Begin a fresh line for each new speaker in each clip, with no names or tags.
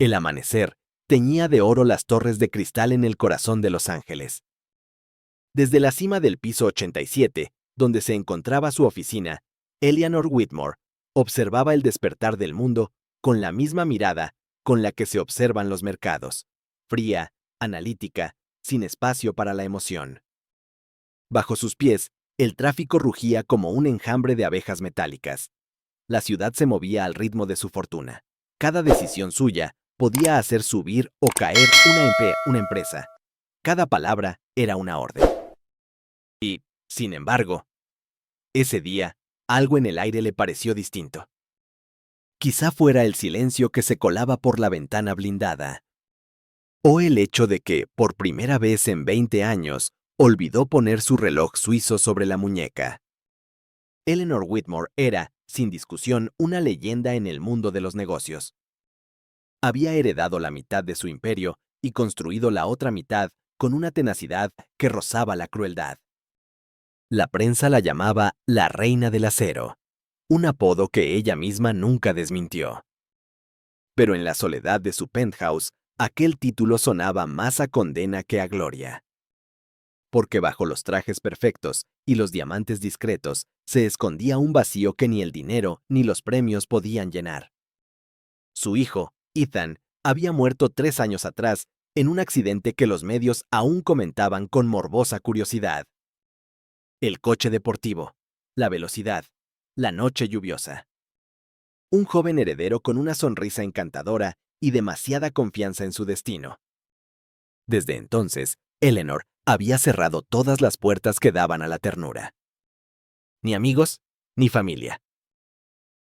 El amanecer teñía de oro las torres de cristal en el corazón de Los Ángeles. Desde la cima del piso 87, donde se encontraba su oficina, Eleanor Whitmore observaba el despertar del mundo con la misma mirada con la que se observan los mercados, fría, analítica, sin espacio para la emoción. Bajo sus pies, el tráfico rugía como un enjambre de abejas metálicas. La ciudad se movía al ritmo de su fortuna. Cada decisión suya podía hacer subir o caer una empresa. Cada palabra era una orden. Y, sin embargo, ese día, algo en el aire le pareció distinto. Quizá fuera el silencio que se colaba por la ventana blindada, o el hecho de que, por primera vez en 20 años, olvidó poner su reloj suizo sobre la muñeca. Eleanor Whitmore era, sin discusión, una leyenda en el mundo de los negocios. Había heredado la mitad de su imperio y construido la otra mitad con una tenacidad que rozaba la crueldad. La prensa la llamaba la Reina del Acero, un apodo que ella misma nunca desmintió. Pero en la soledad de su penthouse, aquel título sonaba más a condena que a gloria. Porque bajo los trajes perfectos y los diamantes discretos se escondía un vacío que ni el dinero ni los premios podían llenar. Su hijo, Ethan, había muerto 3 años atrás en un accidente que los medios aún comentaban con morbosa curiosidad. El coche deportivo, la velocidad, la noche lluviosa. Un joven heredero con una sonrisa encantadora y demasiada confianza en su destino. Desde entonces, Eleanor había cerrado todas las puertas que daban a la ternura. Ni amigos, ni familia.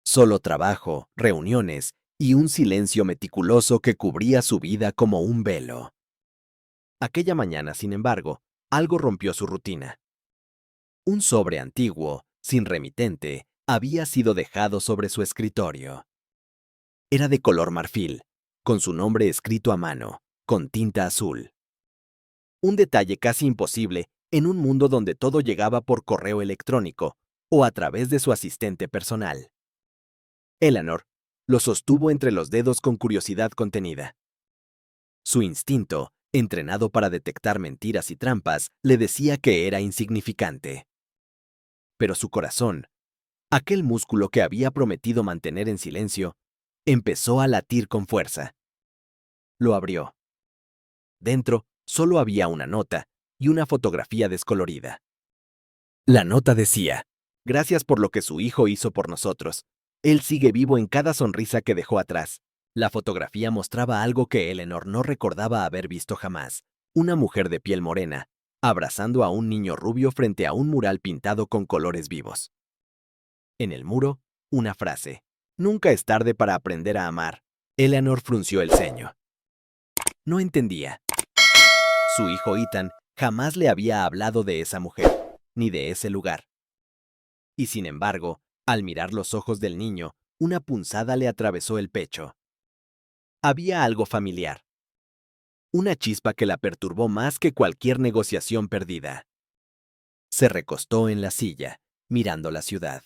Solo trabajo, reuniones y un silencio meticuloso que cubría su vida como un velo. Aquella mañana, sin embargo, algo rompió su rutina. Un sobre antiguo, sin remitente, había sido dejado sobre su escritorio. Era de color marfil, con su nombre escrito a mano, con tinta azul. Un detalle casi imposible en un mundo donde todo llegaba por correo electrónico o a través de su asistente personal. Eleanor lo sostuvo entre los dedos con curiosidad contenida. Su instinto, entrenado para detectar mentiras y trampas, le decía que era insignificante. Pero su corazón, aquel músculo que había prometido mantener en silencio, empezó a latir con fuerza. Lo abrió. Dentro solo había una nota y una fotografía descolorida. La nota decía: gracias por lo que su hijo hizo por nosotros. Él sigue vivo en cada sonrisa que dejó atrás. La fotografía mostraba algo que Eleanor no recordaba haber visto jamás. Una mujer de piel morena, abrazando a un niño rubio frente a un mural pintado con colores vivos. En el muro, una frase: nunca es tarde para aprender a amar. Eleanor frunció el ceño. No entendía. Su hijo Ethan jamás le había hablado de esa mujer, ni de ese lugar. Y sin embargo, al mirar los ojos del niño, una punzada le atravesó el pecho. Había algo familiar. Una chispa que la perturbó más que cualquier negociación perdida. Se recostó en la silla, mirando la ciudad.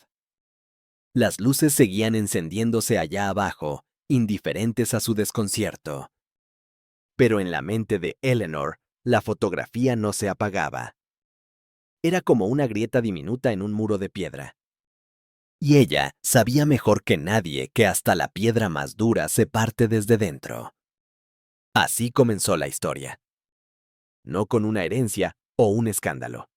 Las luces seguían encendiéndose allá abajo, indiferentes a su desconcierto. Pero en la mente de Eleanor, la fotografía no se apagaba. Era como una grieta diminuta en un muro de piedra. Y ella sabía mejor que nadie que hasta la piedra más dura se parte desde dentro. Así comenzó la historia. No con una herencia o un escándalo,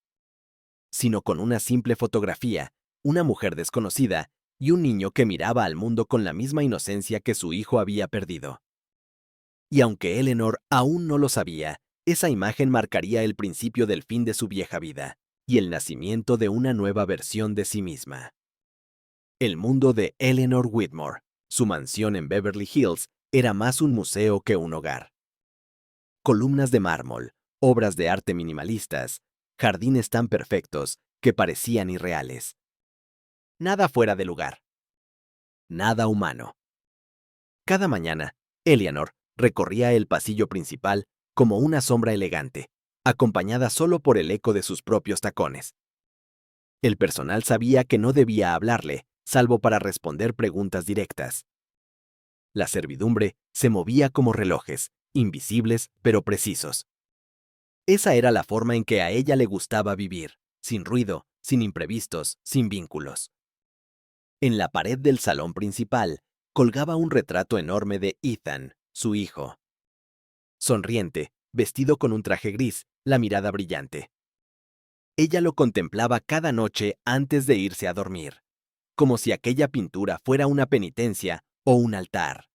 sino con una simple fotografía, una mujer desconocida y un niño que miraba al mundo con la misma inocencia que su hijo había perdido. Y aunque Eleanor aún no lo sabía, esa imagen marcaría el principio del fin de su vieja vida y el nacimiento de una nueva versión de sí misma. El mundo de Eleanor Whitmore, su mansión en Beverly Hills, era más un museo que un hogar. Columnas de mármol, obras de arte minimalistas, jardines tan perfectos que parecían irreales. Nada fuera de lugar. Nada humano. Cada mañana, Eleanor recorría el pasillo principal como una sombra elegante, acompañada solo por el eco de sus propios tacones. El personal sabía que no debía hablarle, salvo para responder preguntas directas. La servidumbre se movía como relojes, invisibles pero precisos. Esa era la forma en que a ella le gustaba vivir, sin ruido, sin imprevistos, sin vínculos. En la pared del salón principal colgaba un retrato enorme de Ethan, su hijo. Sonriente, vestido con un traje gris, la mirada brillante. Ella lo contemplaba cada noche antes de irse a dormir, como si aquella pintura fuera una penitencia o un altar.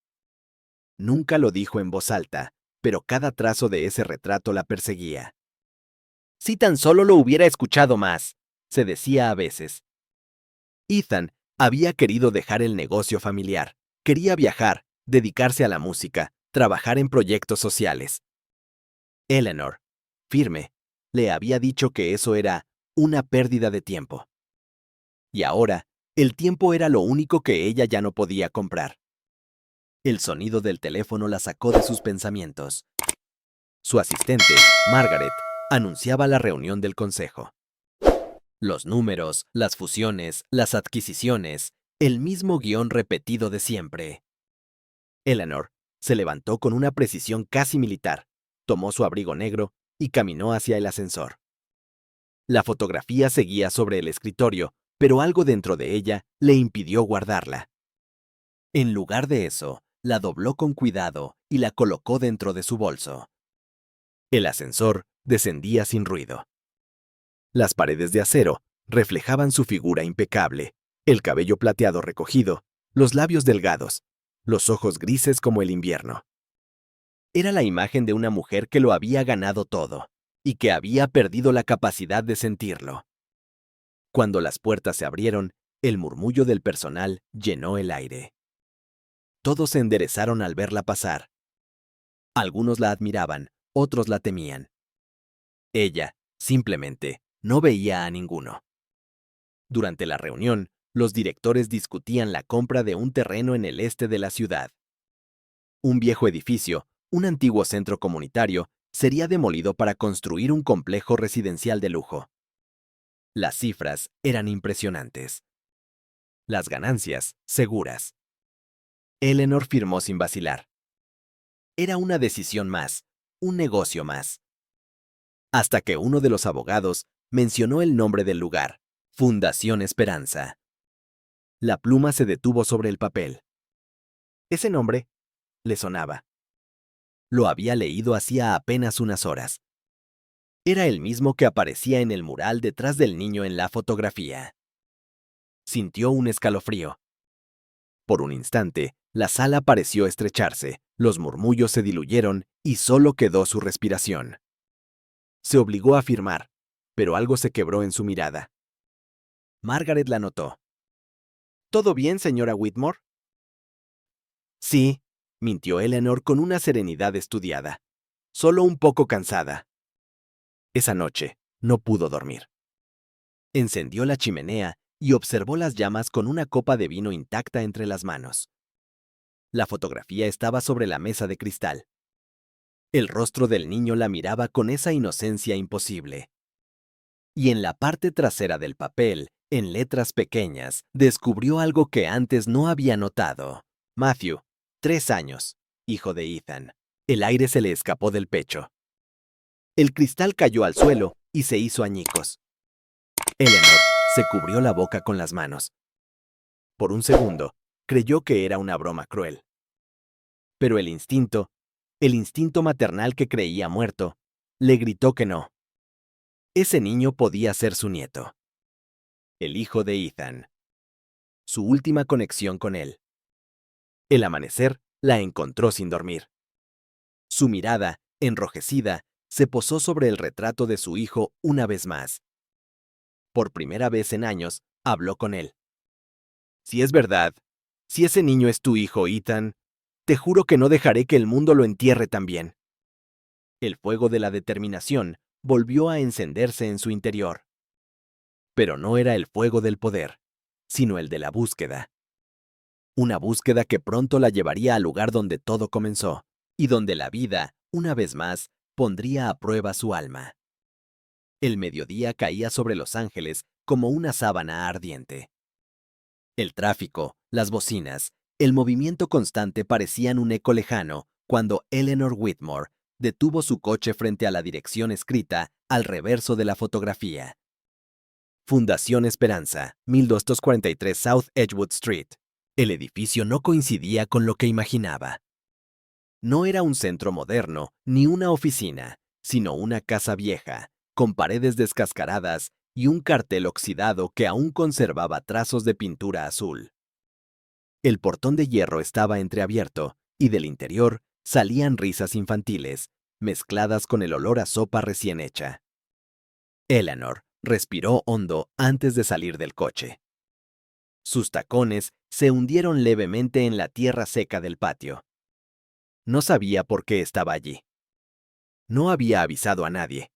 Nunca lo dijo en voz alta, pero cada trazo de ese retrato la perseguía. Si tan solo lo hubiera escuchado más, se decía a veces. Ethan había querido dejar el negocio familiar, quería viajar, dedicarse a la música, trabajar en proyectos sociales. Eleanor, firme, le había dicho que eso era una pérdida de tiempo. Y ahora, el tiempo era lo único que ella ya no podía comprar. El sonido del teléfono la sacó de sus pensamientos. Su asistente, Margaret, anunciaba la reunión del consejo. Los números, las fusiones, las adquisiciones, el mismo guión repetido de siempre. Eleanor se levantó con una precisión casi militar, tomó su abrigo negro y caminó hacia el ascensor. La fotografía seguía sobre el escritorio, pero algo dentro de ella le impidió guardarla. En lugar de eso, la dobló con cuidado y la colocó dentro de su bolso. El ascensor descendía sin ruido. Las paredes de acero reflejaban su figura impecable, el cabello plateado recogido, los labios delgados, los ojos grises como el invierno. Era la imagen de una mujer que lo había ganado todo y que había perdido la capacidad de sentirlo. Cuando las puertas se abrieron, el murmullo del personal llenó el aire. Todos se enderezaron al verla pasar. Algunos la admiraban, otros la temían. Ella, simplemente, no veía a ninguno. Durante la reunión, los directores discutían la compra de un terreno en el este de la ciudad. Un viejo edificio, un antiguo centro comunitario, sería demolido para construir un complejo residencial de lujo. Las cifras eran impresionantes. Las ganancias, seguras. Eleanor firmó sin vacilar. Era una decisión más, un negocio más. Hasta que uno de los abogados mencionó el nombre del lugar, Fundación Esperanza. La pluma se detuvo sobre el papel. Ese nombre le sonaba. Lo había leído hacía apenas unas horas. Era el mismo que aparecía en el mural detrás del niño en la fotografía. Sintió un escalofrío. Por un instante, la sala pareció estrecharse, los murmullos se diluyeron y solo quedó su respiración. Se obligó a firmar, pero algo se quebró en su mirada. Margaret la notó. ¿Todo bien, señora Whitmore? Sí, mintió Eleanor con una serenidad estudiada. Solo un poco cansada. Esa noche no pudo dormir. Encendió la chimenea y observó las llamas con una copa de vino intacta entre las manos. La fotografía estaba sobre la mesa de cristal. El rostro del niño la miraba con esa inocencia imposible. Y en la parte trasera del papel, en letras pequeñas, descubrió algo que antes no había notado. Matthew, 3 años, hijo de Ethan. El aire se le escapó del pecho. El cristal cayó al suelo y se hizo añicos. Eleanor se cubrió la boca con las manos. Por un segundo, creyó que era una broma cruel. Pero el instinto maternal que creía muerto, le gritó que no. Ese niño podía ser su nieto. El hijo de Ethan. Su última conexión con él. El amanecer la encontró sin dormir. Su mirada, enrojecida, se posó sobre el retrato de su hijo una vez más. Por primera vez en años, habló con él. Si es verdad, si ese niño es tu hijo, Ethan, te juro que no dejaré que el mundo lo entierre también. El fuego de la determinación volvió a encenderse en su interior. Pero no era el fuego del poder, sino el de la búsqueda. Una búsqueda que pronto la llevaría al lugar donde todo comenzó, y donde la vida, una vez más, pondría a prueba su alma. El mediodía caía sobre Los Ángeles como una sábana ardiente. El tráfico, las bocinas, El movimiento constante parecía un eco lejano cuando Eleanor Whitmore detuvo su coche frente a la dirección escrita al reverso de la fotografía. Fundación Esperanza, 1243 South Edgewood Street. El edificio no coincidía con lo que imaginaba. No era un centro moderno ni una oficina, sino una casa vieja, con paredes descascaradas y un cartel oxidado que aún conservaba trazos de pintura azul. El portón de hierro estaba entreabierto y del interior salían risas infantiles, mezcladas con el olor a sopa recién hecha. Eleanor respiró hondo antes de salir del coche. Sus tacones se hundieron levemente en la tierra seca del patio. No sabía por qué estaba allí. No había avisado a nadie.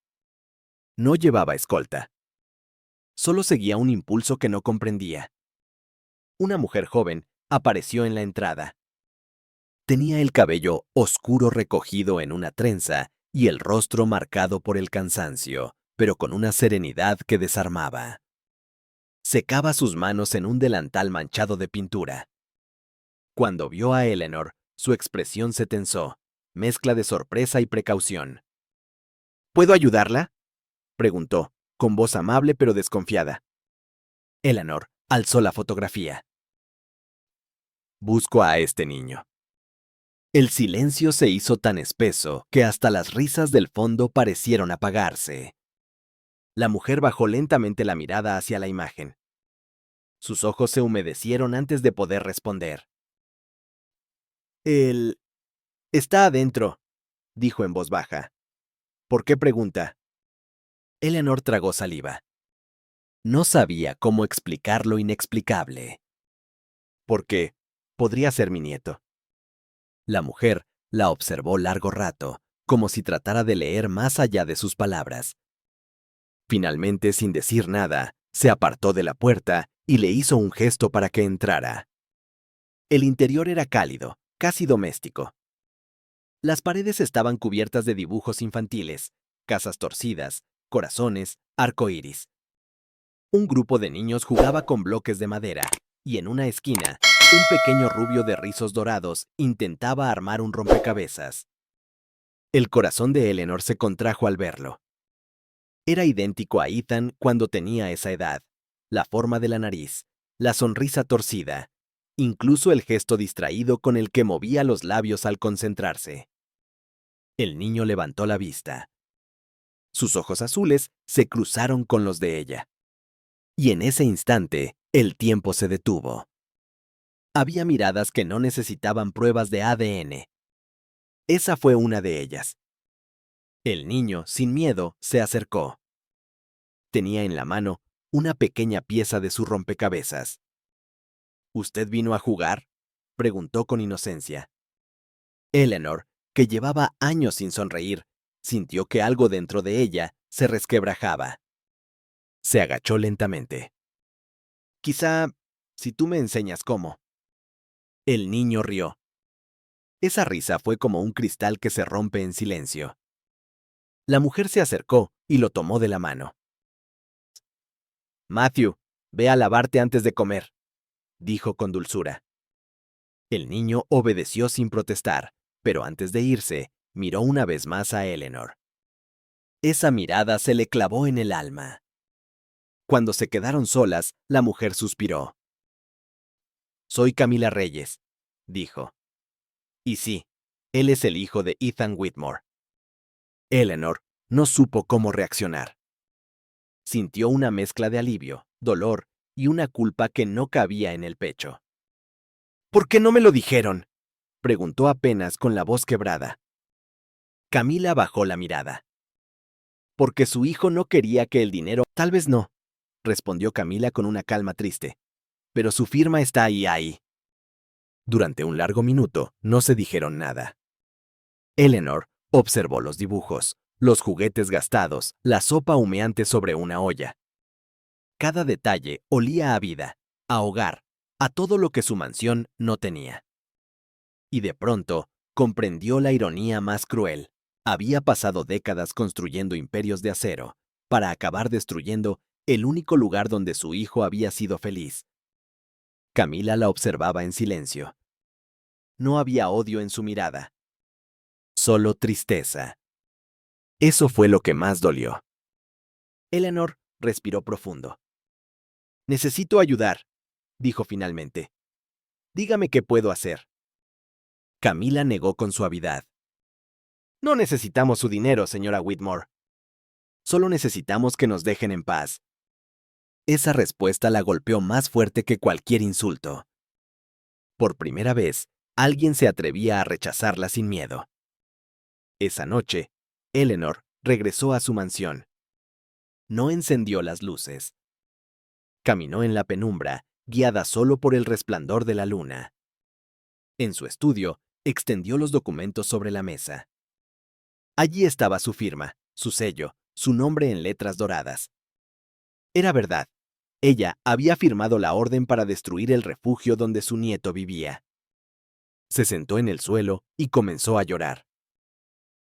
No llevaba escolta. Solo seguía un impulso que no comprendía. Una mujer joven apareció en la entrada. Tenía el cabello oscuro recogido en una trenza y el rostro marcado por el cansancio, pero con una serenidad que desarmaba. Secaba sus manos en un delantal manchado de pintura. Cuando vio a Eleanor, su expresión se tensó, mezcla de sorpresa y precaución. ¿Puedo ayudarla?, preguntó, con voz amable pero desconfiada. Eleanor alzó la fotografía. Busco a este niño. El silencio se hizo tan espeso que hasta las risas del fondo parecieron apagarse. La mujer bajó lentamente la mirada hacia la imagen. Sus ojos se humedecieron antes de poder responder. Él está adentro, dijo en voz baja. ¿Por qué pregunta? Eleanor tragó saliva. No sabía cómo explicar lo inexplicable. Porque podría ser mi nieto. La mujer la observó largo rato, como si tratara de leer más allá de sus palabras. Finalmente, sin decir nada, se apartó de la puerta y le hizo un gesto para que entrara. El interior era cálido, casi doméstico. Las paredes estaban cubiertas de dibujos infantiles, casas torcidas, corazones, arcoíris. Un grupo de niños jugaba con bloques de madera, y en una esquina, un pequeño rubio de rizos dorados intentaba armar un rompecabezas. El corazón de Eleanor se contrajo al verlo. Era idéntico a Ethan cuando tenía esa edad. La forma de la nariz, la sonrisa torcida, incluso el gesto distraído con el que movía los labios al concentrarse. El niño levantó la vista. Sus ojos azules se cruzaron con los de ella. Y en ese instante, el tiempo se detuvo. Había miradas que no necesitaban pruebas de ADN. Esa fue una de ellas. El niño, sin miedo, se acercó. Tenía en la mano una pequeña pieza de su rompecabezas. ¿Usted vino a jugar?, preguntó con inocencia. Eleanor, que llevaba años sin sonreír, sintió que algo dentro de ella se resquebrajaba. Se agachó lentamente. Quizá, si tú me enseñas cómo. El niño rió. Esa risa fue como un cristal que se rompe en silencio. La mujer se acercó y lo tomó de la mano. Matthew, ve a lavarte antes de comer, dijo con dulzura. El niño obedeció sin protestar, pero antes de irse, miró una vez más a Eleanor. Esa mirada se le clavó en el alma. Cuando se quedaron solas, la mujer suspiró. Soy Camila Reyes, dijo. Y sí, él es el hijo de Ethan Whitmore. Eleanor no supo cómo reaccionar. Sintió una mezcla de alivio, dolor y una culpa que no cabía en el pecho. ¿Por qué no me lo dijeron?, preguntó apenas con la voz quebrada. Camila bajó la mirada. Porque su hijo no quería que el dinero... Tal vez no, respondió Camila con una calma triste. Pero su firma está ahí. Durante un largo minuto no se dijeron nada. Eleanor observó los dibujos, los juguetes gastados, la sopa humeante sobre una olla. Cada detalle olía a vida, a hogar, a todo lo que su mansión no tenía. Y de pronto comprendió la ironía más cruel. Había pasado décadas construyendo imperios de acero, para acabar destruyendo el único lugar donde su hijo había sido feliz. Camila la observaba en silencio, No había odio en su mirada. Solo tristeza. Eso fue lo que más dolió. Eleanor respiró profundo. Necesito ayudar, dijo finalmente. Dígame qué puedo hacer. Camila negó con suavidad. No necesitamos su dinero, señora Whitmore. Solo necesitamos que nos dejen en paz. Esa respuesta la golpeó más fuerte que cualquier insulto. Por primera vez, alguien se atrevía a rechazarla sin miedo. Esa noche, Eleanor regresó a su mansión. No encendió las luces. Caminó en la penumbra, guiada solo por el resplandor de la luna. En su estudio, extendió los documentos sobre la mesa. Allí estaba su firma, su sello, su nombre en letras doradas. Era verdad. Ella había firmado la orden para destruir el refugio donde su nieto vivía. Se sentó en el suelo y comenzó a llorar.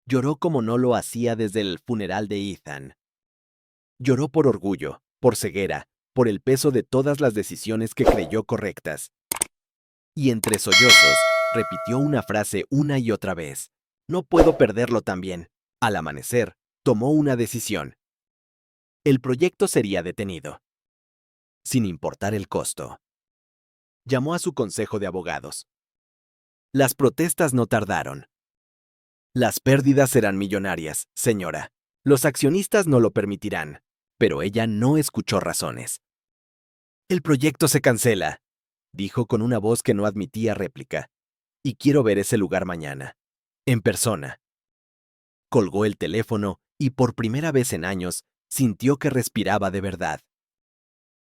Lloró como no lo hacía desde el funeral de Ethan. Lloró por orgullo, por ceguera, por el peso de todas las decisiones que creyó correctas. Y entre sollozos, repitió una frase una y otra vez. No puedo perderlo también. Al amanecer, tomó una decisión. El proyecto sería detenido, sin importar el costo. Llamó a su consejo de abogados. Las protestas no tardaron. Las pérdidas serán millonarias, señora. Los accionistas no lo permitirán. Pero ella no escuchó razones. El proyecto se cancela, dijo con una voz que no admitía réplica. Y quiero ver ese lugar mañana. En persona. Colgó el teléfono y por primera vez en años sintió que respiraba de verdad.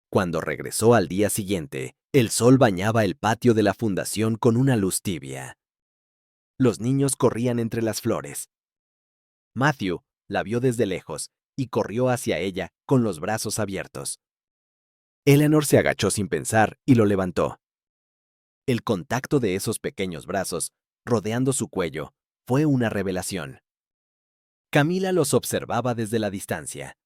Cuando regresó al día siguiente, el sol bañaba el patio de la fundación con una luz tibia. Los niños corrían entre las flores. Matthew la vio desde lejos y corrió hacia ella con los brazos abiertos. Eleanor se agachó sin pensar y lo levantó. El contacto de esos pequeños brazos, rodeando su cuello, fue una revelación. Camila los observaba desde la distancia.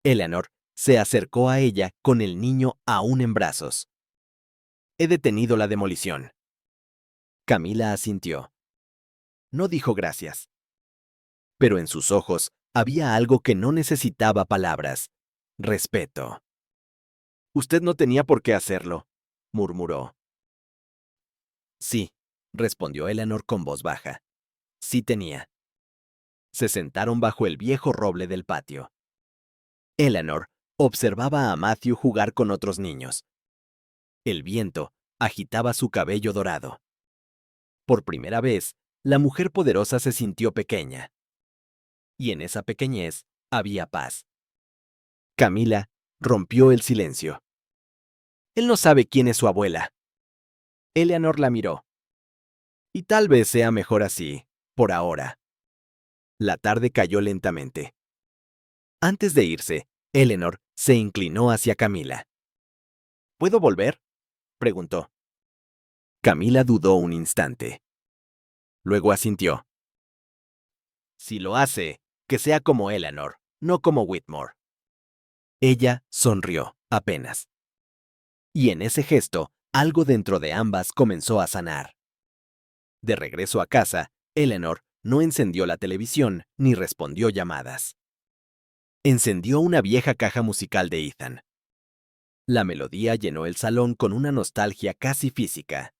Eleanor se acercó a ella con el niño aún en brazos. He detenido la demolición. Camila asintió. No dijo gracias. Pero en sus ojos había algo que no necesitaba palabras. Respeto. Usted no tenía por qué hacerlo, murmuró. Sí, respondió Eleanor con voz baja. Sí tenía. Se sentaron bajo el viejo roble del patio. Eleanor observaba a Matthew jugar con otros niños. El viento agitaba su cabello dorado. Por primera vez, la mujer poderosa se sintió pequeña. Y en esa pequeñez había paz. Camila rompió el silencio. Él no sabe quién es su abuela. Eleanor la miró. Y tal vez sea mejor así, por ahora. La tarde cayó lentamente. Antes de irse, Eleanor se inclinó hacia Camila. ¿Puedo volver?, preguntó. Camila dudó un instante. Luego asintió. Si lo hace, que sea como Eleanor, no como Whitmore. Ella sonrió, apenas. Y en ese gesto, algo dentro de ambas comenzó a sanar. De regreso a casa, Eleanor no encendió la televisión ni respondió llamadas. Encendió una vieja caja musical de Ethan. La melodía llenó el salón con una nostalgia casi física.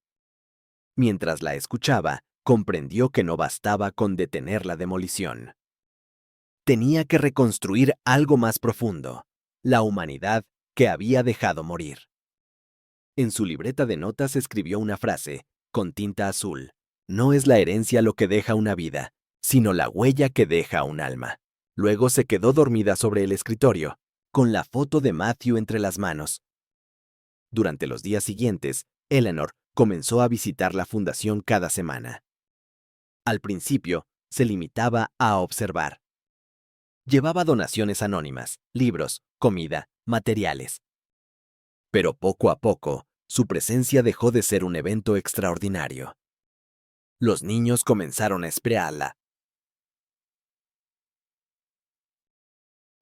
Mientras la escuchaba, comprendió que no bastaba con detener la demolición. Tenía que reconstruir algo más profundo, la humanidad que había dejado morir. En su libreta de notas escribió una frase, con tinta azul. No es la herencia lo que deja una vida, sino la huella que deja un alma. Luego se quedó dormida sobre el escritorio, con la foto de Matthew entre las manos. Durante los días siguientes, Eleanor comenzó a visitar la fundación cada semana. Al principio, se limitaba a observar. Llevaba donaciones anónimas, libros, comida, materiales. Pero poco a poco, su presencia dejó de ser un evento extraordinario. Los niños comenzaron a esperarla.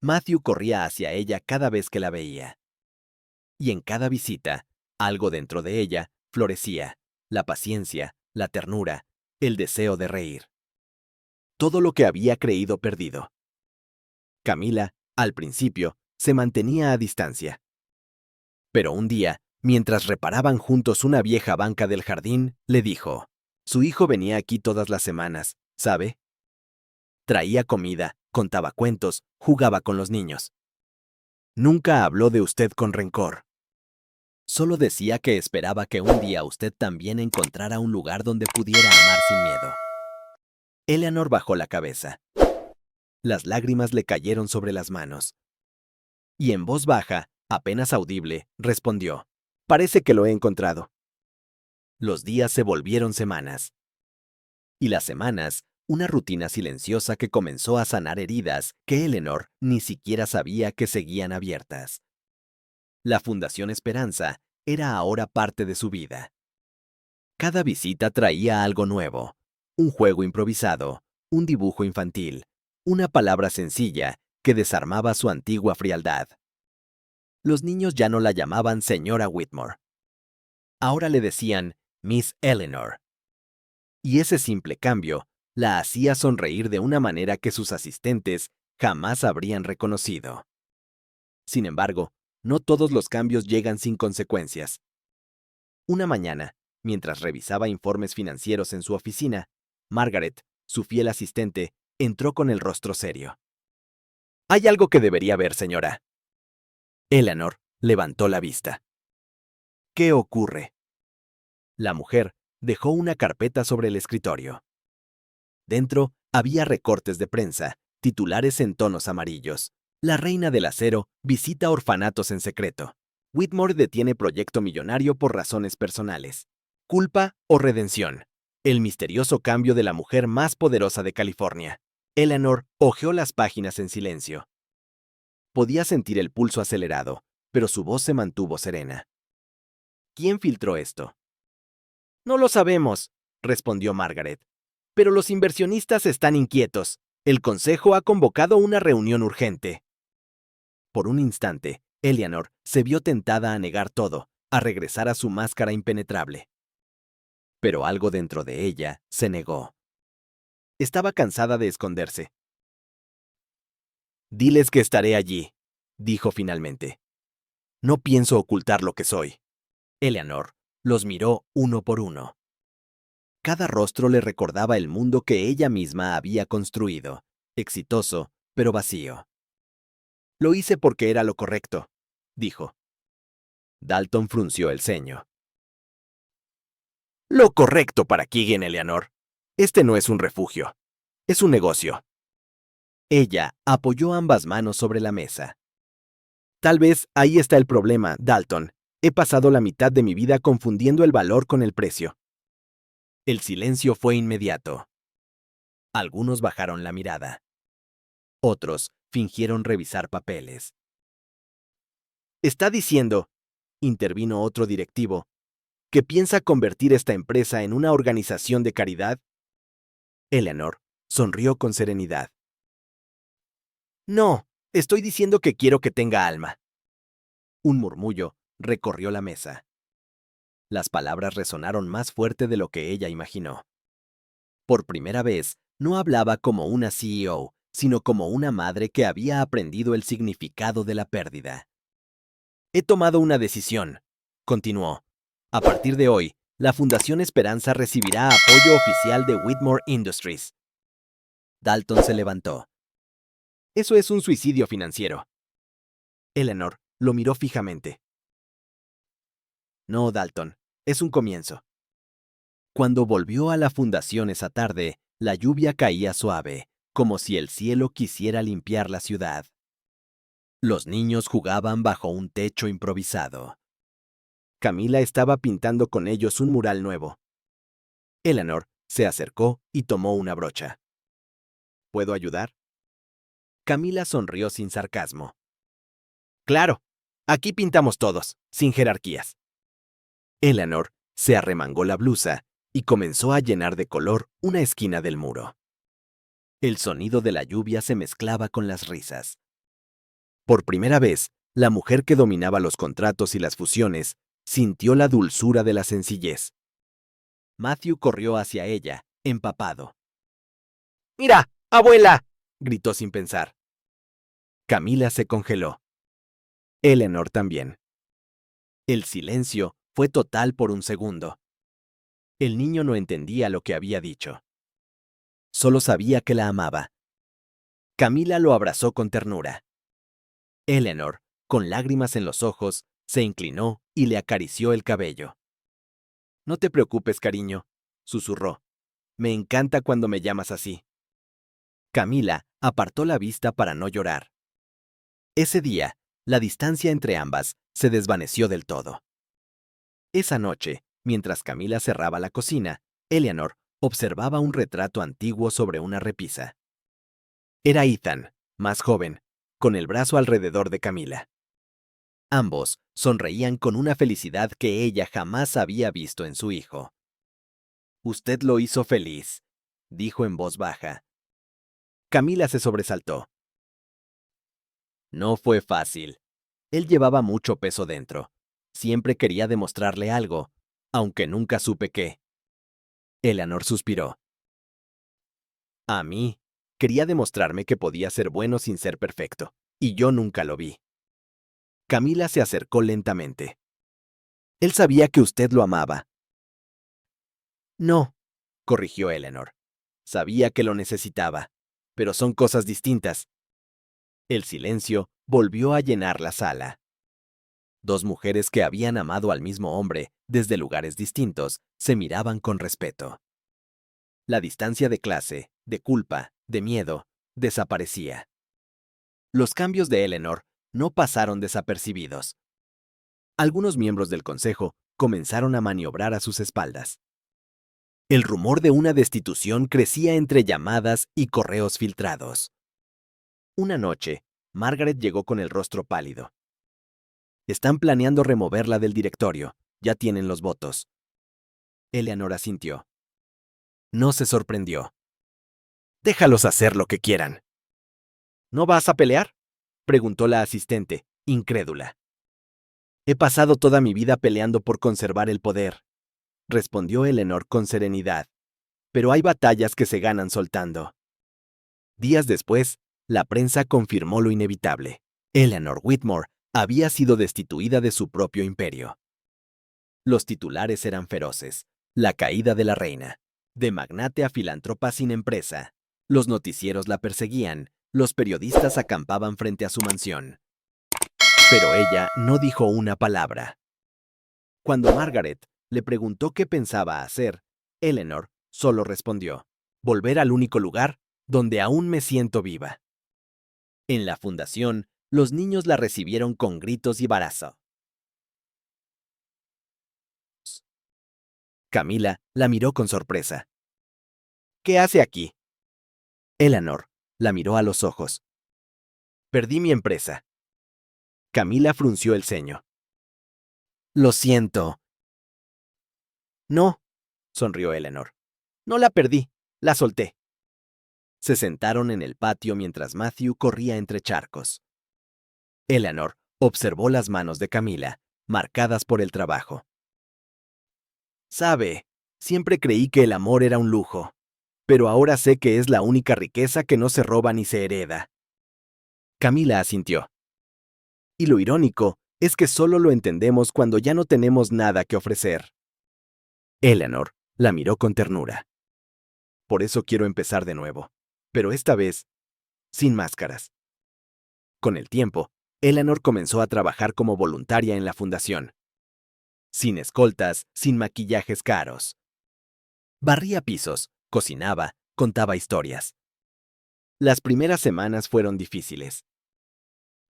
Matthew corría hacia ella cada vez que la veía. Y en cada visita, algo dentro de ella florecía, la paciencia, la ternura, el deseo de reír. Todo lo que había creído perdido. Camila, al principio, se mantenía a distancia. Pero un día, mientras reparaban juntos una vieja banca del jardín, le dijo: su hijo venía aquí todas las semanas, ¿sabe? Traía comida, contaba cuentos, jugaba con los niños. Nunca habló de usted con rencor. Solo decía que esperaba que un día usted también encontrara un lugar donde pudiera amar sin miedo. Eleanor bajó la cabeza. Las lágrimas le cayeron sobre las manos. Y en voz baja, apenas audible, respondió: parece que lo he encontrado. Los días se volvieron semanas. Y las semanas, una rutina silenciosa que comenzó a sanar heridas que Eleanor ni siquiera sabía que seguían abiertas. La Fundación Esperanza era ahora parte de su vida. Cada visita traía algo nuevo: un juego improvisado, un dibujo infantil, una palabra sencilla que desarmaba su antigua frialdad. Los niños ya no la llamaban señora Whitmore. Ahora le decían Miss Eleanor. Y ese simple cambio la hacía sonreír de una manera que sus asistentes jamás habrían reconocido. Sin embargo, no todos los cambios llegan sin consecuencias. Una mañana, mientras revisaba informes financieros en su oficina, Margaret, su fiel asistente, entró con el rostro serio. «Hay algo que debería ver, señora». Eleanor levantó la vista. «¿Qué ocurre?». La mujer dejó una carpeta sobre el escritorio. Dentro había recortes de prensa, titulares en tonos amarillos. La reina del acero visita orfanatos en secreto. Whitmore detiene proyecto millonario por razones personales. Culpa o redención. El misterioso cambio de la mujer más poderosa de California. Eleanor hojeó las páginas en silencio. Podía sentir el pulso acelerado, pero su voz se mantuvo serena. ¿Quién filtró esto? No lo sabemos, respondió Margaret. Pero los inversionistas están inquietos. El consejo ha convocado una reunión urgente. Por un instante, Eleanor se vio tentada a negar todo, a regresar a su máscara impenetrable. Pero algo dentro de ella se negó. Estaba cansada de esconderse. «Diles que estaré allí», dijo finalmente. «No pienso ocultar lo que soy». Eleanor los miró uno por uno. Cada rostro le recordaba el mundo que ella misma había construido, exitoso, pero vacío. «Lo hice porque era lo correcto», dijo. Dalton frunció el ceño. «Lo correcto para Keegan, Eleanor. Este no es un refugio. Es un negocio». Ella apoyó ambas manos sobre la mesa. «Tal vez ahí está el problema, Dalton. He pasado la mitad de mi vida confundiendo el valor con el precio». El silencio fue inmediato. Algunos bajaron la mirada. Otros fingieron revisar papeles. «Está diciendo», intervino otro directivo, «que piensa convertir esta empresa en una organización de caridad». Eleanor sonrió con serenidad. «No, estoy diciendo que quiero que tenga alma». Un murmullo recorrió la mesa. Las palabras resonaron más fuerte de lo que ella imaginó. Por primera vez, no hablaba como una CEO, sino como una madre que había aprendido el significado de la pérdida. «He tomado una decisión», continuó. «A partir de hoy, la Fundación Esperanza recibirá apoyo oficial de Whitmore Industries». Dalton se levantó. «Eso es un suicidio financiero». Eleanor lo miró fijamente. «No, Dalton, es un comienzo». Cuando volvió a la fundación esa tarde, la lluvia caía suave, como si el cielo quisiera limpiar la ciudad. Los niños jugaban bajo un techo improvisado. Camila estaba pintando con ellos un mural nuevo. Eleanor se acercó y tomó una brocha. ¿Puedo ayudar? Camila sonrió sin sarcasmo. Claro, aquí pintamos todos, sin jerarquías. Eleanor se arremangó la blusa y comenzó a llenar de color una esquina del muro. El sonido de la lluvia se mezclaba con las risas. Por primera vez, la mujer que dominaba los contratos y las fusiones sintió la dulzura de la sencillez. Matthew corrió hacia ella, empapado. ¡Mira, abuela!, gritó sin pensar. Camila se congeló. Eleanor también. El silencio fue total por un segundo. El niño no entendía lo que había dicho. Solo sabía que la amaba. Camila lo abrazó con ternura. Eleanor, con lágrimas en los ojos, se inclinó y le acarició el cabello. «No te preocupes, cariño», susurró. «Me encanta cuando me llamas así». Camila apartó la vista para no llorar. Ese día, la distancia entre ambas se desvaneció del todo. Esa noche, mientras Camila cerraba la cocina, Eleanor observaba un retrato antiguo sobre una repisa. Era Ethan, más joven, con el brazo alrededor de Camila. Ambos sonreían con una felicidad que ella jamás había visto en su hijo. «Usted lo hizo feliz», dijo en voz baja. Camila se sobresaltó. No fue fácil. Él llevaba mucho peso dentro. Siempre quería demostrarle algo, aunque nunca supe qué. Eleanor suspiró. A mí, quería demostrarme que podía ser bueno sin ser perfecto, y yo nunca lo vi. Camila se acercó lentamente. Él sabía que usted lo amaba. No, corrigió Eleanor. Sabía que lo necesitaba, pero son cosas distintas. El silencio volvió a llenar la sala. Dos mujeres que habían amado al mismo hombre desde lugares distintos se miraban con respeto. La distancia de clase, de culpa, de miedo, desaparecía. Los cambios de Eleanor no pasaron desapercibidos. Algunos miembros del consejo comenzaron a maniobrar a sus espaldas. El rumor de una destitución crecía entre llamadas y correos filtrados. Una noche, Margaret llegó con el rostro pálido. Están planeando removerla del directorio. Ya tienen los votos. Eleanor asintió. No se sorprendió. Déjalos hacer lo que quieran. ¿No vas a pelear?, preguntó la asistente, incrédula. He pasado toda mi vida peleando por conservar el poder, respondió Eleanor con serenidad. Pero hay batallas que se ganan soltando. Días después, la prensa confirmó lo inevitable. Eleanor Whitmore había sido destituida de su propio imperio. Los titulares eran feroces. La caída de la reina. De magnate a filántropa sin empresa. Los noticieros la perseguían. Los periodistas acampaban frente a su mansión. Pero ella no dijo una palabra. Cuando Margaret le preguntó qué pensaba hacer, Eleanor solo respondió: volver al único lugar donde aún me siento viva. En la fundación, los niños la recibieron con gritos y barazo. Camila la miró con sorpresa. ¿Qué hace aquí? Eleanor la miró a los ojos. Perdí mi empresa. Camila frunció el ceño. Lo siento. No, sonrió Eleanor. No la perdí, la solté. Se sentaron en el patio mientras Matthew corría entre charcos. Eleanor observó las manos de Camila, marcadas por el trabajo. Sabe, siempre creí que el amor era un lujo, pero ahora sé que es la única riqueza que no se roba ni se hereda. Camila asintió. Y lo irónico es que solo lo entendemos cuando ya no tenemos nada que ofrecer. Eleanor la miró con ternura. Por eso quiero empezar de nuevo, pero esta vez, sin máscaras. Con el tiempo, Eleanor comenzó a trabajar como voluntaria en la fundación. Sin escoltas, sin maquillajes caros. Barría pisos, cocinaba, contaba historias. Las primeras semanas fueron difíciles.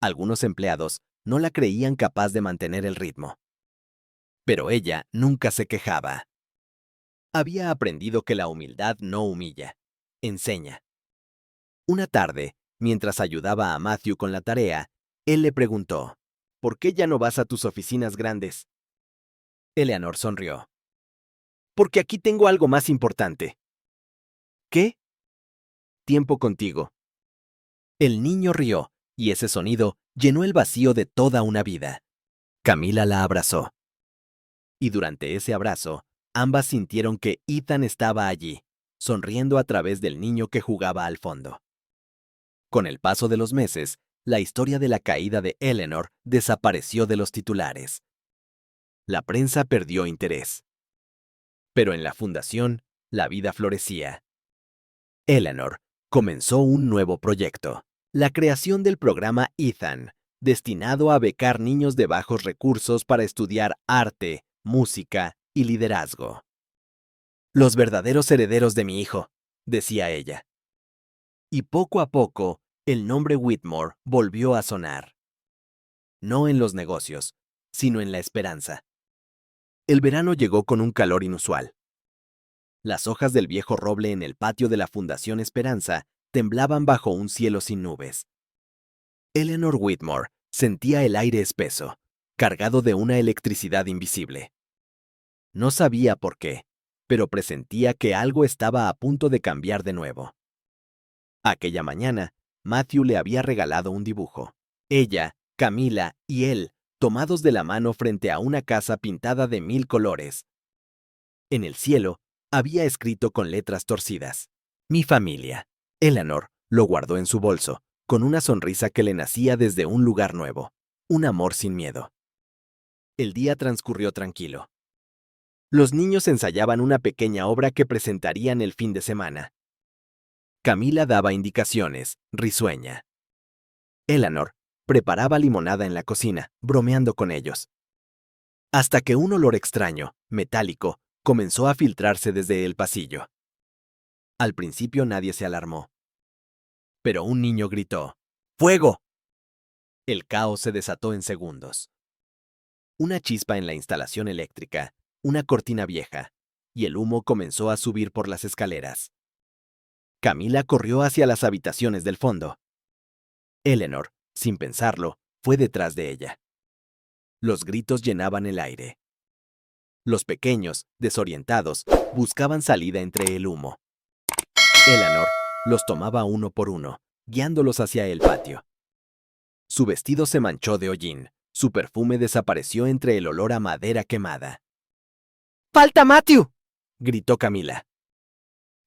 Algunos empleados no la creían capaz de mantener el ritmo. Pero ella nunca se quejaba. Había aprendido que la humildad no humilla, enseña. Una tarde, mientras ayudaba a Matthew con la tarea, él le preguntó: ¿por qué ya no vas a tus oficinas grandes? Eleanor sonrió. Porque aquí tengo algo más importante. ¿Qué? Tiempo contigo. El niño rió, y ese sonido llenó el vacío de toda una vida. Camila la abrazó. Y durante ese abrazo, Ambas sintieron que Ethan estaba allí, sonriendo a través del niño que jugaba al fondo. Con el paso de los meses, la historia de la caída de Eleanor desapareció de los titulares. La prensa perdió interés. Pero en la fundación, la vida florecía. Eleanor comenzó un nuevo proyecto, la creación del programa Ethan, destinado a becar niños de bajos recursos para estudiar arte, música y liderazgo. Los verdaderos herederos de mi hijo, decía ella. Y poco a poco, el nombre Whitmore volvió a sonar. No en los negocios, sino en la esperanza. El verano llegó con un calor inusual. Las hojas del viejo roble en el patio de la Fundación Esperanza temblaban bajo un cielo sin nubes. Eleanor Whitmore sentía el aire espeso, cargado de una electricidad invisible. No sabía por qué, pero presentía que algo estaba a punto de cambiar de nuevo. Aquella mañana, Matthew le había regalado un dibujo. Ella, Camila y él, tomados de la mano frente a una casa pintada de 1000 colores. En el cielo, había escrito con letras torcidas: Mi familia. Eleanor lo guardó en su bolso, con una sonrisa que le nacía desde un lugar nuevo, un amor sin miedo. El día transcurrió tranquilo. Los niños ensayaban una pequeña obra que presentarían el fin de semana. Camila daba indicaciones, risueña. Eleanor preparaba limonada en la cocina, bromeando con ellos. Hasta que un olor extraño, metálico, comenzó a filtrarse desde el pasillo. Al principio nadie se alarmó. Pero un niño gritó: ¡Fuego! El caos se desató en segundos. Una chispa en la instalación eléctrica, una cortina vieja, y el humo comenzó a subir por las escaleras. Camila corrió hacia las habitaciones del fondo. Eleanor, sin pensarlo, fue detrás de ella. Los gritos llenaban el aire. Los pequeños, desorientados, buscaban salida entre el humo. Eleanor los tomaba uno por uno, guiándolos hacia el patio. Su vestido se manchó de hollín, su perfume desapareció entre el olor a madera quemada. ¡Falta Matthew!, gritó Camila.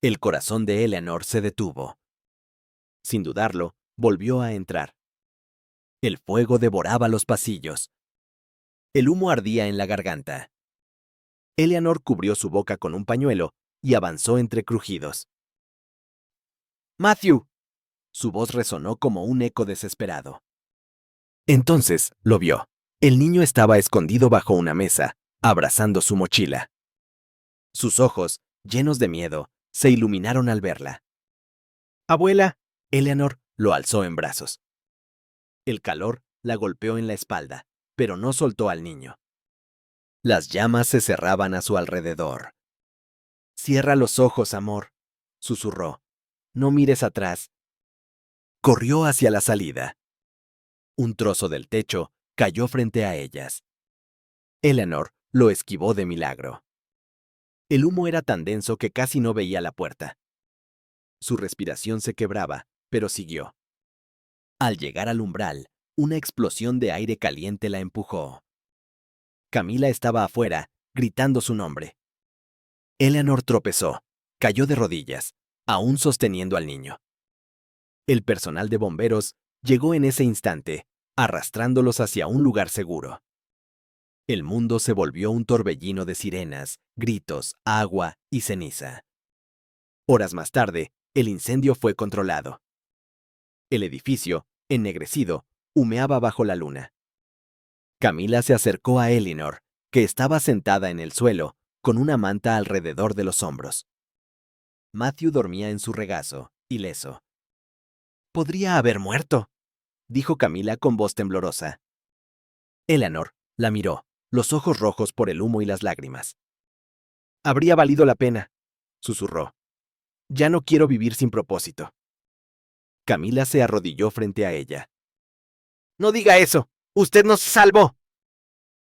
El corazón de Eleanor se detuvo. Sin dudarlo, volvió a entrar. El fuego devoraba los pasillos. El humo ardía en la garganta. Eleanor cubrió su boca con un pañuelo y avanzó entre crujidos. ¡Matthew! Su voz resonó como un eco desesperado. Entonces lo vio. El niño estaba escondido bajo una mesa, abrazando su mochila. Sus ojos, llenos de miedo, se iluminaron al verla. ¡Abuela! Eleanor lo alzó en brazos. El calor la golpeó en la espalda, pero no soltó al niño. Las llamas se cerraban a su alrededor. «Cierra los ojos, amor», susurró. «No mires atrás». Corrió hacia la salida. Un trozo del techo cayó frente a ellas. Eleanor lo esquivó de milagro. El humo era tan denso que casi no veía la puerta. Su respiración se quebraba, pero siguió. Al llegar al umbral, una explosión de aire caliente la empujó. Camila estaba afuera, gritando su nombre. Eleanor tropezó, cayó de rodillas, aún sosteniendo al niño. El personal de bomberos llegó en ese instante, arrastrándolos hacia un lugar seguro. El mundo se volvió un torbellino de sirenas, gritos, agua y ceniza. Horas más tarde, el incendio fue controlado. El edificio, ennegrecido, humeaba bajo la luna. Camila se acercó a Eleanor, que estaba sentada en el suelo, con una manta alrededor de los hombros. Matthew dormía en su regazo, ileso. «Podría haber muerto», dijo Camila con voz temblorosa. Eleanor la miró, los ojos rojos por el humo y las lágrimas. «Habría valido la pena», susurró. «Ya no quiero vivir sin propósito». Camila se arrodilló frente a ella. «No diga eso. Usted nos salvó».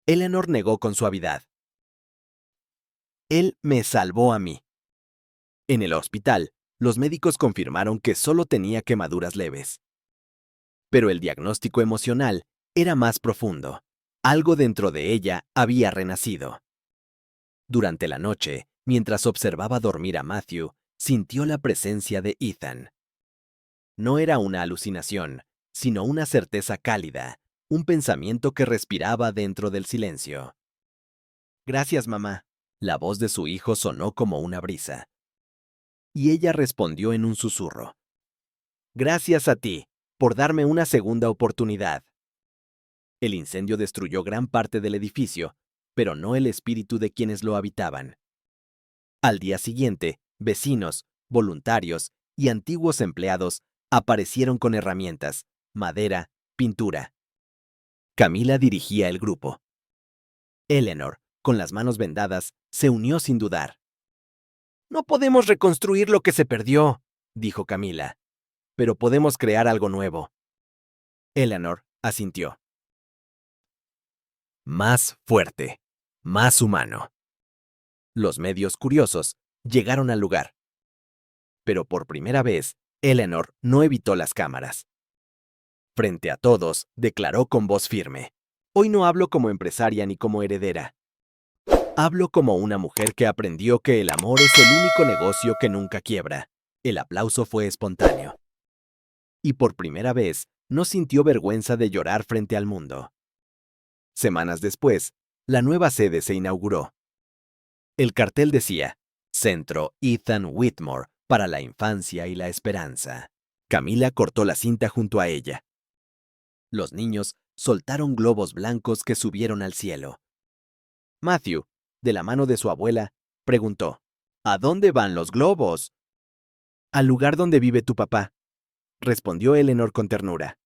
Eleanor negó con suavidad. «Él me salvó a mí». En el hospital, los médicos confirmaron que solo tenía quemaduras leves. Pero el diagnóstico emocional era más profundo. Algo dentro de ella había renacido. Durante la noche, mientras observaba dormir a Matthew, sintió la presencia de Ethan. No era una alucinación, sino una certeza cálida, un pensamiento que respiraba dentro del silencio. Gracias, mamá. La voz de su hijo sonó como una brisa. Y ella respondió en un susurro. Gracias a ti, por darme una segunda oportunidad. El incendio destruyó gran parte del edificio, pero no el espíritu de quienes lo habitaban. Al día siguiente, vecinos, voluntarios y antiguos empleados aparecieron con herramientas, madera, pintura. Camila dirigía el grupo. Eleanor, con las manos vendadas, se unió sin dudar. No podemos reconstruir lo que se perdió, dijo Camila, pero podemos crear algo nuevo. Eleanor asintió. Más fuerte, más humano. Los medios curiosos llegaron al lugar. Pero por primera vez, Eleanor no evitó las cámaras. Frente a todos, declaró con voz firme. Hoy no hablo como empresaria ni como heredera. Hablo como una mujer que aprendió que el amor es el único negocio que nunca quiebra. El aplauso fue espontáneo. Y por primera vez, no sintió vergüenza de llorar frente al mundo. Semanas después, la nueva sede se inauguró. El cartel decía, Centro Ethan Whitmore para la infancia y la esperanza. Camila cortó la cinta junto a ella. Los niños soltaron globos blancos que subieron al cielo. Matthew, de la mano de su abuela, preguntó, ¿A dónde van los globos? Al lugar donde vive tu papá, respondió Eleanor con ternura.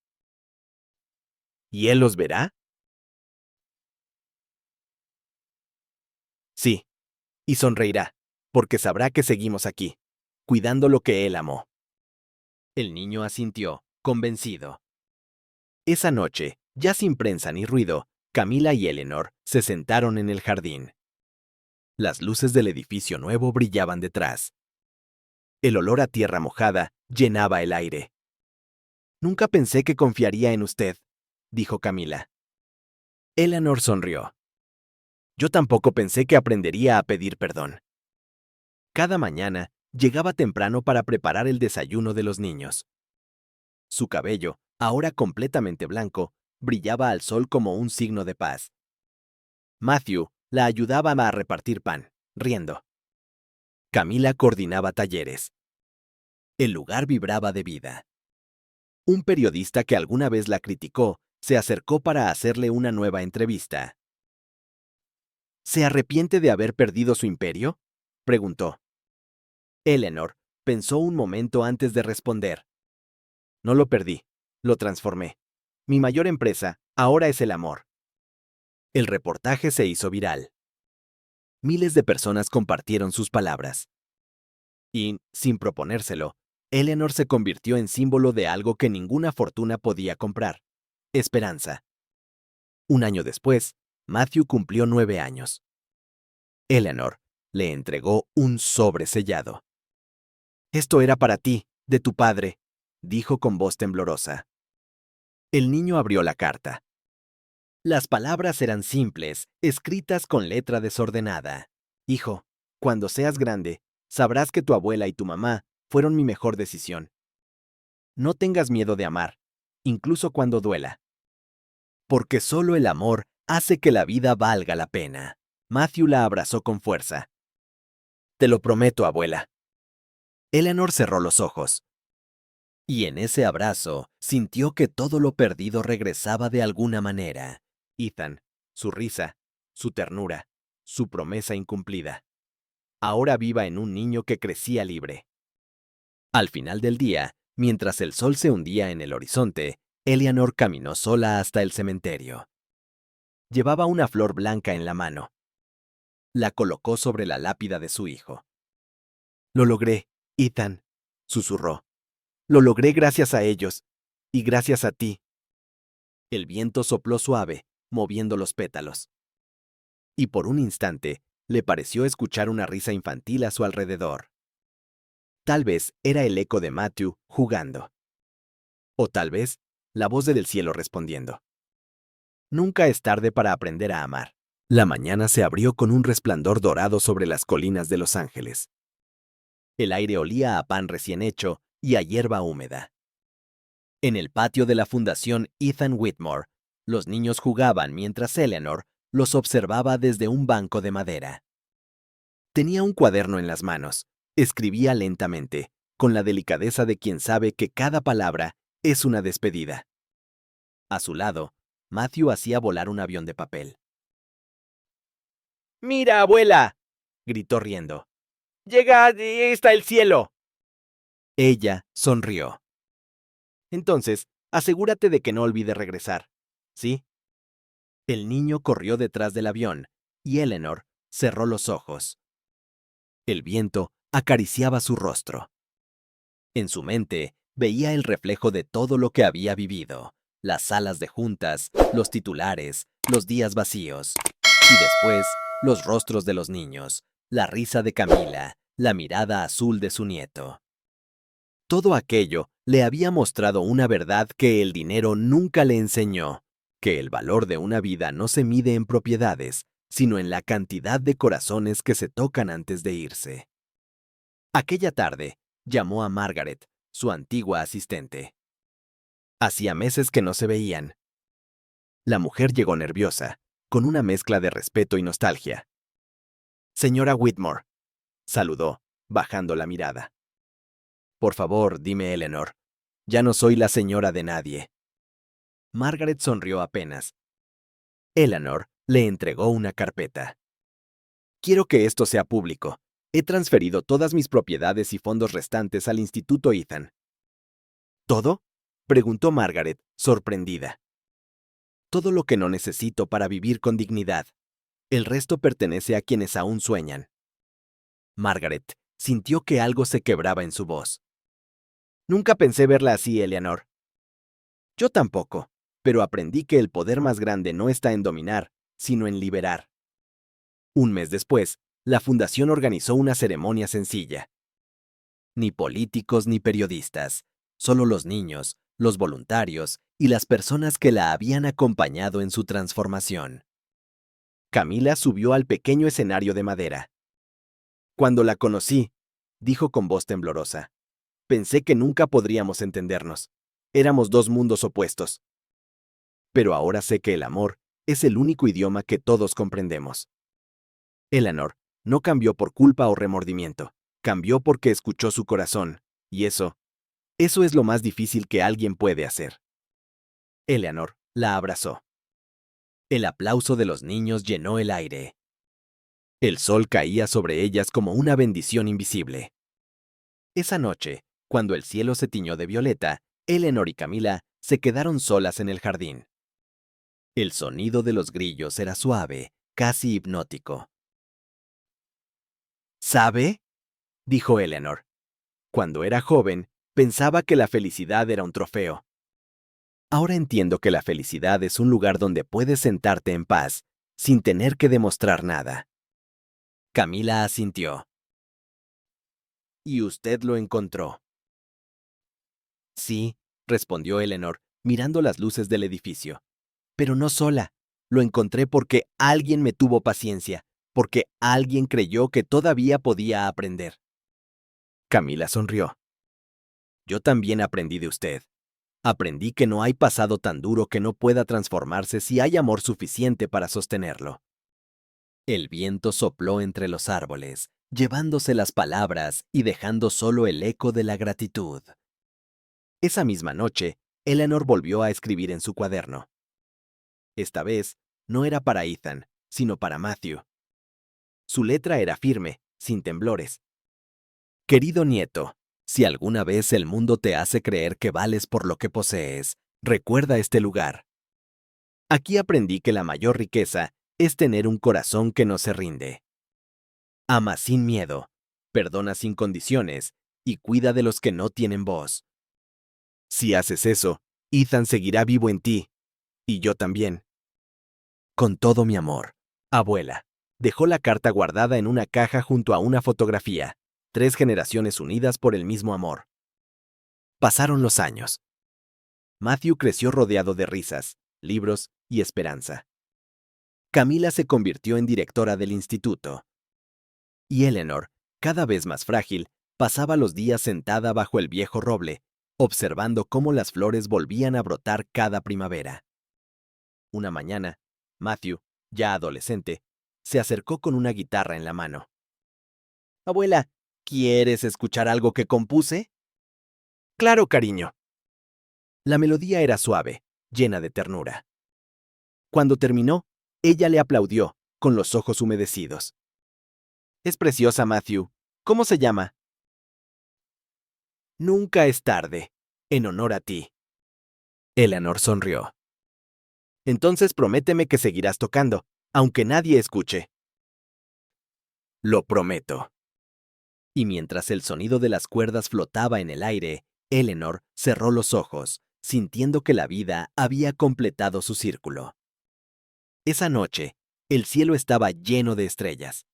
¿Y él los verá? Sí, y sonreirá, porque sabrá que seguimos aquí, cuidando lo que él amó. El niño asintió, convencido. Esa noche, ya sin prensa ni ruido, Camila y Eleanor se sentaron en el jardín. Las luces del edificio nuevo brillaban detrás. El olor a tierra mojada llenaba el aire. Nunca pensé que confiaría en usted, dijo Camila. Eleanor sonrió. Yo tampoco pensé que aprendería a pedir perdón. Cada mañana llegaba temprano para preparar el desayuno de los niños. Su cabello, ahora completamente blanco, brillaba al sol como un signo de paz. Matthew la ayudaba a repartir pan, riendo. Camila coordinaba talleres. El lugar vibraba de vida. Un periodista que alguna vez la criticó se acercó para hacerle una nueva entrevista. ¿Se arrepiente de haber perdido su imperio?, preguntó. Eleanor pensó un momento antes de responder. No lo perdí, lo transformé. Mi mayor empresa ahora es el amor. El reportaje se hizo viral. Miles de personas compartieron sus palabras. Y, sin proponérselo, Eleanor se convirtió en símbolo de algo que ninguna fortuna podía comprar: esperanza. Un año después, Matthew cumplió 9 años. Eleanor le entregó un sobre sellado. Esto era para ti, de tu padre, dijo con voz temblorosa. El niño abrió la carta. Las palabras eran simples, escritas con letra desordenada. Hijo, cuando seas grande, sabrás que tu abuela y tu mamá fueron mi mejor decisión. No tengas miedo de amar, incluso cuando duela. Porque solo el amor hace que la vida valga la pena. Matthew la abrazó con fuerza. Te lo prometo, abuela. Eleanor cerró los ojos. Y en ese abrazo sintió que todo lo perdido regresaba de alguna manera. Ethan, su risa, su ternura, su promesa incumplida. Ahora viva en un niño que crecía libre. Al final del día, mientras el sol se hundía en el horizonte, Eleanor caminó sola hasta el cementerio. Llevaba una flor blanca en la mano. La colocó sobre la lápida de su hijo. Lo logré, Ethan, susurró. Lo logré gracias a ellos, y gracias a ti. El viento sopló suave, moviendo los pétalos. Y por un instante, le pareció escuchar una risa infantil a su alrededor. Tal vez era el eco de Matthew jugando. O tal vez, la voz del cielo respondiendo. Nunca es tarde para aprender a amar. La mañana se abrió con un resplandor dorado sobre las colinas de Los Ángeles. El aire olía a pan recién hecho y a hierba húmeda. En el patio de la Fundación Ethan Whitmore, los niños jugaban mientras Eleanor los observaba desde un banco de madera. Tenía un cuaderno en las manos. Escribía lentamente, con la delicadeza de quien sabe que cada palabra es una despedida. A su lado, Matthew hacía volar un avión de papel. ¡Mira, abuela!, gritó riendo. ¡Llega, ahí está el cielo! Ella sonrió. Entonces, asegúrate de que no olvide regresar, ¿sí? El niño corrió detrás del avión, y Eleanor cerró los ojos. El viento acariciaba su rostro. En su mente, veía el reflejo de todo lo que había vivido, las salas de juntas, los titulares, los días vacíos, y después, los rostros de los niños, la risa de Camila, la mirada azul de su nieto. Todo aquello le había mostrado una verdad que el dinero nunca le enseñó, que el valor de una vida no se mide en propiedades, sino en la cantidad de corazones que se tocan antes de irse. Aquella tarde, llamó a Margaret, su antigua asistente. Hacía meses que no se veían. La mujer llegó nerviosa, con una mezcla de respeto y nostalgia. Señora Whitmore, saludó, bajando la mirada. Por favor, dime Eleanor, ya no soy la señora de nadie. Margaret sonrió apenas. Eleanor le entregó una carpeta. Quiero que esto sea público. He transferido todas mis propiedades y fondos restantes al Instituto Ethan. ¿Todo?, preguntó Margaret, sorprendida. Todo lo que no necesito para vivir con dignidad. El resto pertenece a quienes aún sueñan. Margaret sintió que algo se quebraba en su voz. Nunca pensé verla así, Eleanor. Yo tampoco, pero aprendí que el poder más grande no está en dominar, sino en liberar. Un mes después, la fundación organizó una ceremonia sencilla. Ni políticos ni periodistas, solo los niños, los voluntarios y las personas que la habían acompañado en su transformación. Camila subió al pequeño escenario de madera. Cuando la conocí, dijo con voz temblorosa, pensé que nunca podríamos entendernos. Éramos dos mundos opuestos. Pero ahora sé que el amor es el único idioma que todos comprendemos. Eleanor no cambió por culpa o remordimiento, cambió porque escuchó su corazón, y eso es lo más difícil que alguien puede hacer. Eleanor la abrazó. El aplauso de los niños llenó el aire. El sol caía sobre ellas como una bendición invisible. Esa noche, cuando el cielo se tiñó de violeta, Eleanor y Camila se quedaron solas en el jardín. El sonido de los grillos era suave, casi hipnótico. ¿Sabe?, dijo Eleanor. Cuando era joven, pensaba que la felicidad era un trofeo. Ahora entiendo que la felicidad es un lugar donde puedes sentarte en paz, sin tener que demostrar nada. Camila asintió. ¿Y usted lo encontró? Sí, respondió Eleanor, mirando las luces del edificio. Pero no sola. Lo encontré porque alguien me tuvo paciencia, porque alguien creyó que todavía podía aprender. Camila sonrió. Yo también aprendí de usted. Aprendí que no hay pasado tan duro que no pueda transformarse si hay amor suficiente para sostenerlo. El viento sopló entre los árboles, llevándose las palabras y dejando solo el eco de la gratitud. Esa misma noche, Eleanor volvió a escribir en su cuaderno. Esta vez, no era para Ethan, sino para Matthew. Su letra era firme, sin temblores. Querido nieto, si alguna vez el mundo te hace creer que vales por lo que posees, recuerda este lugar. Aquí aprendí que la mayor riqueza es tener un corazón que no se rinde. Ama sin miedo, perdona sin condiciones y cuida de los que no tienen voz. Si haces eso, Ethan seguirá vivo en ti, y yo también. Con todo mi amor, abuela. Dejó la carta guardada en una caja junto a una fotografía. 3 generaciones unidas por el mismo amor. Pasaron los años. Matthew creció rodeado de risas, libros y esperanza. Camila se convirtió en directora del instituto. Y Eleanor, cada vez más frágil, pasaba los días sentada bajo el viejo roble, observando cómo las flores volvían a brotar cada primavera. Una mañana, Matthew, ya adolescente, se acercó con una guitarra en la mano. «Abuela, ¿quieres escuchar algo que compuse?» «Claro, cariño». La melodía era suave, llena de ternura. Cuando terminó, ella le aplaudió, con los ojos humedecidos. «Es preciosa, Matthew. ¿Cómo se llama?» «Nunca es tarde, en honor a ti». Eleanor sonrió. «Entonces prométeme que seguirás tocando, aunque nadie escuche». «Lo prometo». Y mientras el sonido de las cuerdas flotaba en el aire, Eleanor cerró los ojos, sintiendo que la vida había completado su círculo. Esa noche, el cielo estaba lleno de estrellas.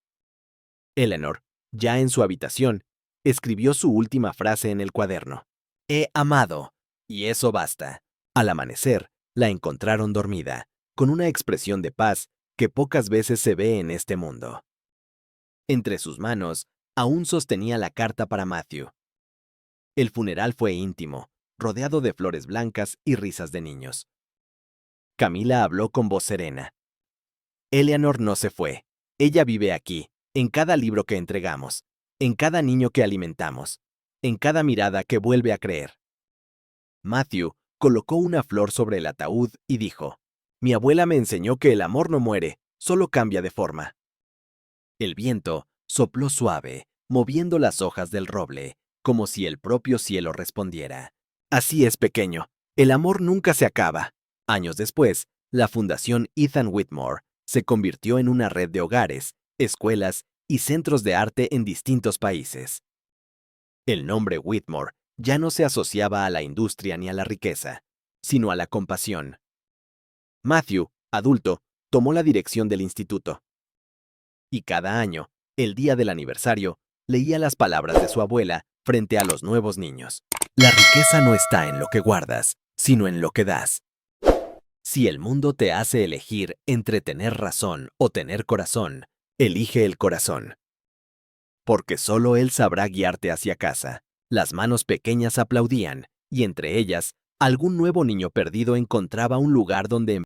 Eleanor, ya en su habitación, escribió su última frase en el cuaderno. «He amado, y eso basta». Al amanecer, la encontraron dormida, con una expresión de paz que pocas veces se ve en este mundo. Entre sus manos, aún sostenía la carta para Matthew. El funeral fue íntimo, rodeado de flores blancas y risas de niños. Camila habló con voz serena. «Eleanor no se fue. Ella vive aquí, en cada libro que entregamos, en cada niño que alimentamos, en cada mirada que vuelve a creer». Matthew colocó una flor sobre el ataúd y dijo: «Mi abuela me enseñó que el amor no muere, solo cambia de forma». El viento sopló suave, moviendo las hojas del roble, como si el propio cielo respondiera. «Así es, pequeño. El amor nunca se acaba». Años después, la Fundación Ethan Whitmore se convirtió en una red de hogares, escuelas y centros de arte en distintos países. El nombre Whitmore ya no se asociaba a la industria ni a la riqueza, sino a la compasión. Matthew, adulto, tomó la dirección del instituto. Y cada año, el día del aniversario, leía las palabras de su abuela frente a los nuevos niños. La riqueza no está en lo que guardas, sino en lo que das. Si el mundo te hace elegir entre tener razón o tener corazón, elige el corazón. Porque solo él sabrá guiarte hacia casa. Las manos pequeñas aplaudían, y entre ellas, algún nuevo niño perdido encontraba un lugar donde